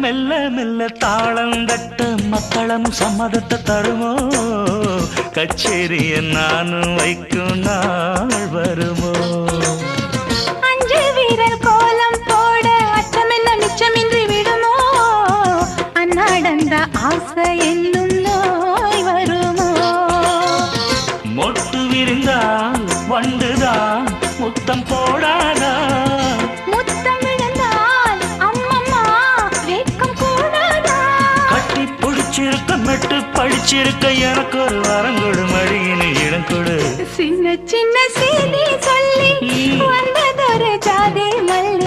மெல்ல மெல்ல தாளம் தட்ட மக்களும் சம்மதத்தை தருமோ கச்சேரிய நானும் வைக்கும் நாள் வருமோ அஞ்சு வீரர் கோலம் போட அச்சமென்ன மிச்சமின்றி விடுமோ அந்நாடந்த ஆசை என்னும் நோய் வருமோ மொட்டு விரிந்தால் வண்டுதான் முத்தம் போடாதா முத்தம் விழுந்தால் அம்மம்மா வேக்கம் கூடாதா கட்டி பிடிச்சிருக்க மெட்டு படிச்சிருக்க எனக்கு ஒரு வரங்கொடு மடியினு இடம் கொடு சின்ன சின்ன செய்தி சொல்லி வந்ததொரு ஜாதி மல்லி